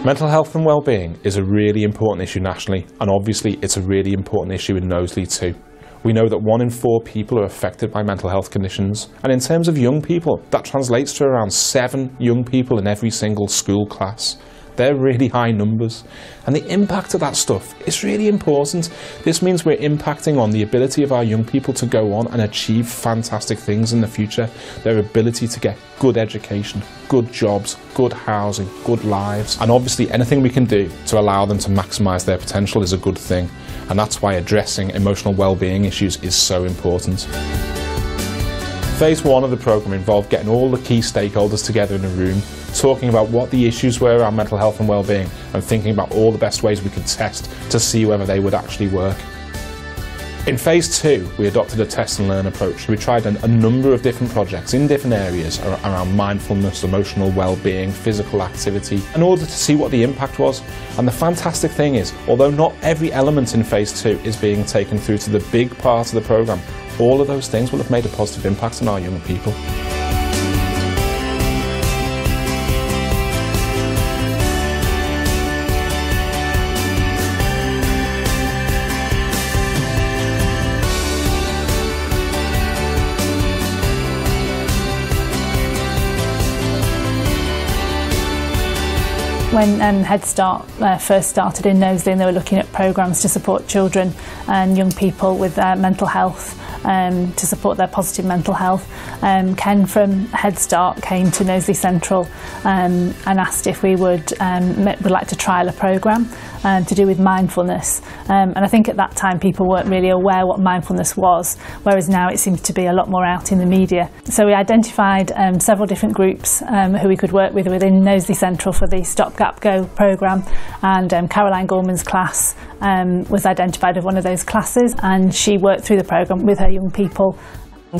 Mental health and well-being is a really important issue nationally, and obviously it's a really important issue in Knowsley too. We know that 1 in 4 people are affected by mental health conditions, and in terms of young people, that translates to around 7 young people in every single school class. They're really high numbers, and the impact of that stuff is really important. This means we're impacting on the ability of our young people to go on and achieve fantastic things in the future, their ability to get good education, good jobs, good housing, good lives, and obviously anything we can do to allow them to maximise their potential is a good thing, and that's why addressing emotional well-being issues is so important. Phase 1 of the programme involved getting all the key stakeholders together in a room, talking about what the issues were around mental health and well-being, and thinking about all the best ways we could test to see whether they would actually work. In Phase 2, we adopted a test and learn approach. We tried a number of different projects in different areas around mindfulness, emotional well-being, physical activity, in order to see what the impact was. And the fantastic thing is, although not every element in Phase 2 is being taken through to the big part of the programme, all of those things will have made a positive impact on our young people. When HeadStart first started in Knowsley, and they were looking at programmes to support children and young people with mental health, to support their positive mental health, Ken from HeadStart came to Knowsley Central and asked if we would like to trial a programme to do with mindfulness. And I think at that time people weren't really aware what mindfulness was, whereas now it seems to be a lot more out in the media. So we identified several different groups who we could work with within Knowsley Central for the Stop Gap Go programme, and Caroline Gorman's class was identified as one of those classes, and she worked through the programme with her young people.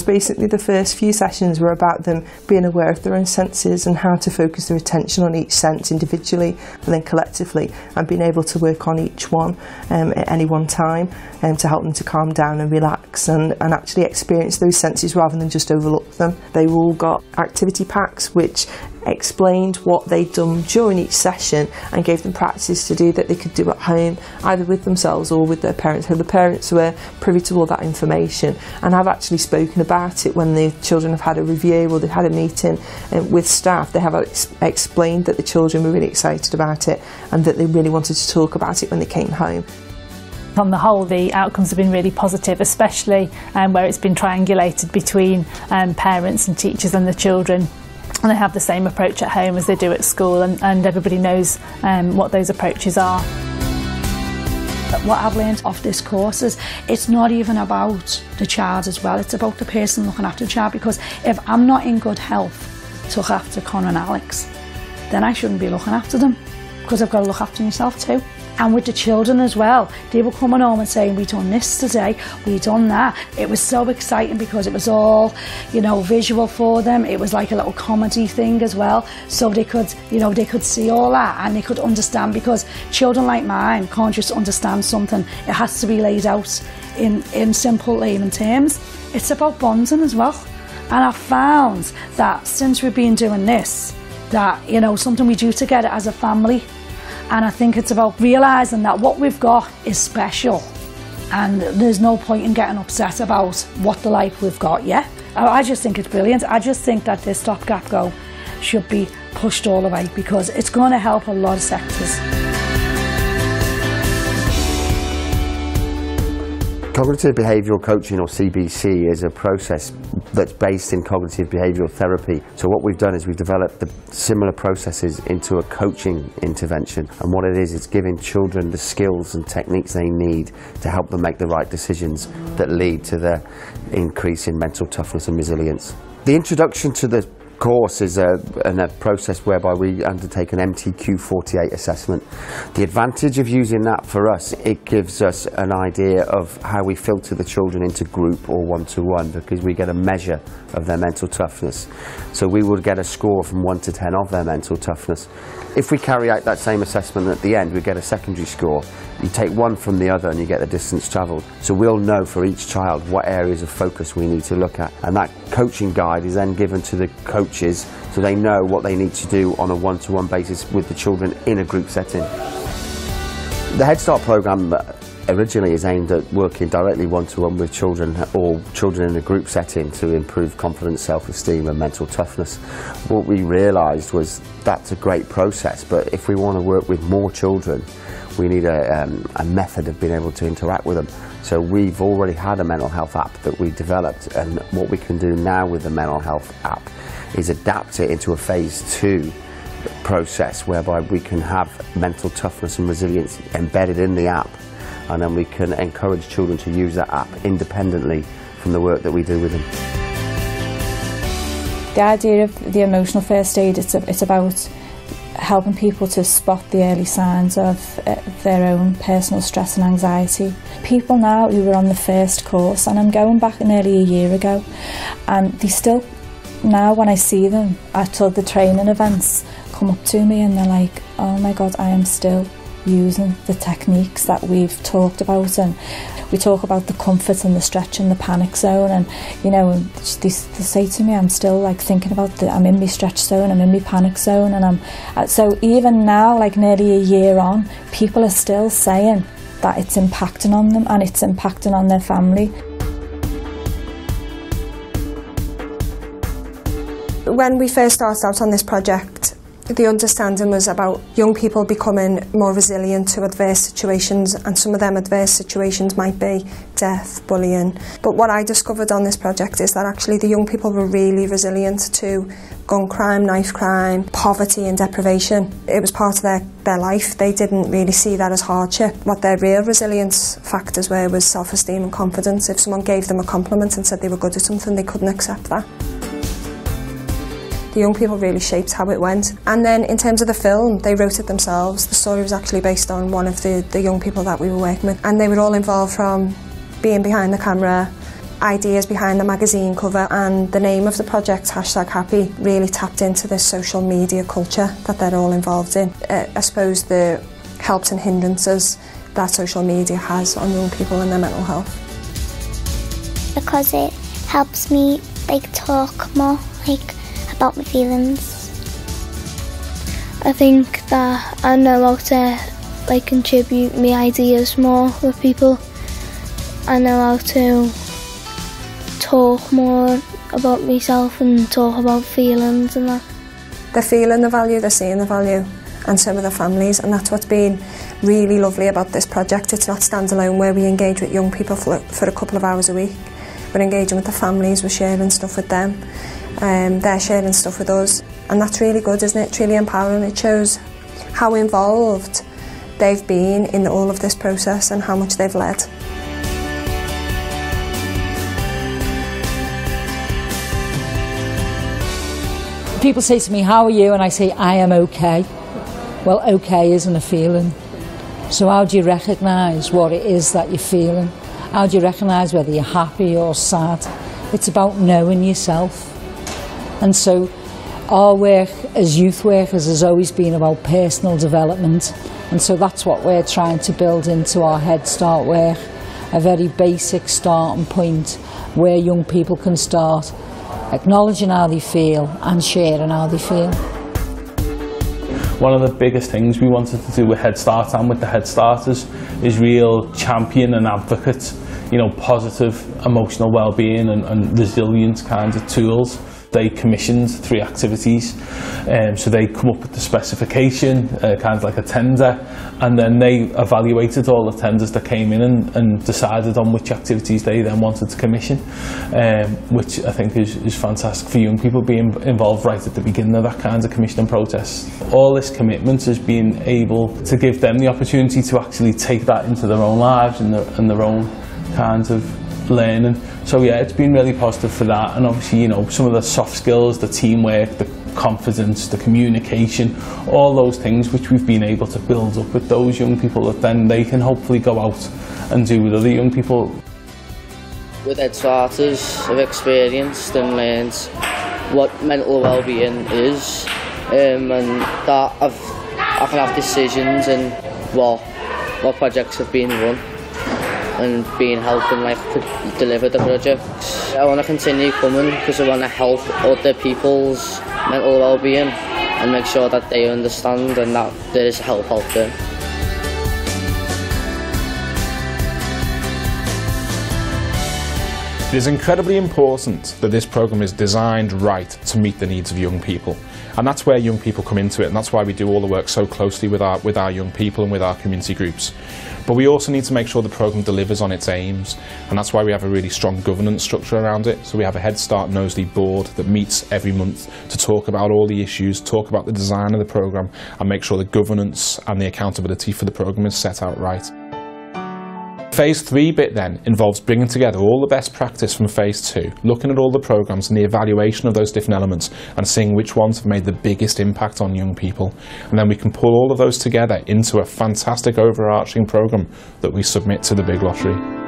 Basically the first few sessions were about them being aware of their own senses and how to focus their attention on each sense individually and then collectively, and being able to work on each one at any one time to help them to calm down and relax and actually experience those senses rather than just overlook them. They all got activity packs which explained what they'd done during each session and gave them practices to do that they could do at home, either with themselves or with their parents. So the parents were privy to all that information and have actually spoken about it when the children have had a review or they've had a meeting with staff. They have explained that the children were really excited about it and that they really wanted to talk about it when they came home. On the whole, the outcomes have been really positive, especially where it's been triangulated between parents and teachers and the children. And they have the same approach at home as they do at school, and everybody knows what those approaches are. What I've learned off this course is it's not even about the child as well, it's about the person looking after the child, because if I'm not in good health to look after Connor and Alex, then I shouldn't be looking after them, because I've got to look after myself too. And with the children as well, they were coming home and saying, we done this today, we done that. It was so exciting because it was all, you know, visual for them. It was like a little comedy thing as well. So they could, you know, they could see all that and they could understand, because children like mine can't just understand something. It has to be laid out in simple layman terms. It's about bonding as well. And I've found that since we've been doing this, that, you know, something we do together as a family. And I think it's about realising that what we've got is special and there's no point in getting upset about what the life we've got, yeah? I just think it's brilliant. I just think that this Stop Gap Go should be pushed all the way, because it's going to help a lot of sectors. Cognitive behavioural coaching, or CBC, is a process that's based in cognitive behavioural therapy. So what we've done is we've developed the similar processes into a coaching intervention, and what it is, it's giving children the skills and techniques they need to help them make the right decisions that lead to the increase in mental toughness and resilience. The introduction to the course is a process whereby we undertake an MTQ48 assessment. The advantage of using that for us, it gives us an idea of how we filter the children into group or one-to-one, because we get a measure of their mental toughness. So we would get a score from 1 to 10 of their mental toughness. If we carry out that same assessment at the end, we get a secondary score, You take one from the other and you get the distance travelled. So we'll know for each child what areas of focus we need to look at, and that coaching guide is then given to the coaches so they know what they need to do on a one-to-one basis with the children in a group setting. The HeadStart programme originally is aimed at working directly one-to-one with children or children in a group setting to improve confidence, self-esteem and mental toughness. What we realised was that's a great process, but if we want to work with more children, we need a method of being able to interact with them. So we've already had a mental health app that we developed, and what we can do now with the mental health app is adapt it into a phase 2 process whereby we can have mental toughness and resilience embedded in the app, and then we can encourage children to use that app independently from the work that we do with them. The idea of the emotional first aid, it's about helping people to spot the early signs of their own personal stress and anxiety. People now who were on the first course, and I'm going back nearly a year ago, and they still, now when I see them at other training events, come up to me and they're like, oh my God, I am still using the techniques that we've talked about. And we talk about the comfort and the stretch and the panic zone, and you know, they say to me, I'm still like thinking about I'm in my stretch zone, I'm in my panic zone, and so even now, like nearly a year on, people are still saying that it's impacting on them and it's impacting on their family. When we first started out on this project, the understanding was about young people becoming more resilient to adverse situations, and some of them adverse situations might be death, bullying. But what I discovered on this project is that actually the young people were really resilient to gun crime, knife crime, poverty and deprivation. It was part of their life. They didn't really see that as hardship. What their real resilience factors were was self-esteem and confidence. If someone gave them a compliment and said they were good at something, they couldn't accept that. The young people really shaped how it went. And then in terms of the film, they wrote it themselves. The story was actually based on one of the young people that we were working with. And they were all involved from being behind the camera, ideas behind the magazine cover, and the name of the project, #Happy, really tapped into this social media culture that they're all involved in. I suppose the helps and hindrances that social media has on young people and their mental health. Because it helps me talk more about my feelings. I think that I know how to contribute my ideas more with people. I know how to talk more about myself and talk about feelings and that. They're feeling the value, they're seeing the value, and so are the families, and that's what's been really lovely about this project. It's not standalone where we engage with young people for a couple of hours a week. We're engaging with the families, we're sharing stuff with them. They're sharing stuff with us, and that's really good, isn't it? It's really empowering. It shows how involved they've been in all of this process and how much they've led. People say to me, how are you? And I say, I am okay. Well, okay isn't a feeling. So how do you recognise what it is that you're feeling? How do you recognise whether you're happy or sad? It's about knowing yourself. And so our work as youth workers has always been about personal development, and so that's what we're trying to build into our Head Start work, a very basic starting point where young people can start acknowledging how they feel and sharing how they feel. One of the biggest things we wanted to do with Head Start and with the Head Starters is real champion and advocate, positive emotional well-being and resilient kinds of tools. They commissioned 3 activities, so they come up with the specification, kind of like a tender, and then they evaluated all the tenders that came in and decided on which activities they then wanted to commission, which I think is fantastic for young people being involved right at the beginning of that kind of commissioning process. All this commitment has been able to give them the opportunity to actually take that into their own lives and their own kinds of learning. So yeah, it's been really positive for that, and obviously some of the soft skills, the teamwork, the confidence, the communication, all those things which we've been able to build up with those young people that then they can hopefully go out and do with other young people. With Head Starters, I've experienced and learned what mental well-being is, and that I can have decisions and what what projects have been run and being helping like deliver the projects. I want to continue coming because I want to help other people's mental well-being and make sure that they understand and that there is help out there. It is incredibly important that this programme is designed right to meet the needs of young people. And that's where young people come into it, and that's why we do all the work so closely with our young people and with our community groups. But we also need to make sure the programme delivers on its aims, and that's why we have a really strong governance structure around it. So we have a HeadStart Knowsley board that meets every month to talk about all the issues, talk about the design of the programme, and make sure the governance and the accountability for the programme is set out right. Phase 3 bit then involves bringing together all the best practice from Phase 2, looking at all the programmes and the evaluation of those different elements and seeing which ones have made the biggest impact on young people. And then we can pull all of those together into a fantastic overarching programme that we submit to the big lottery.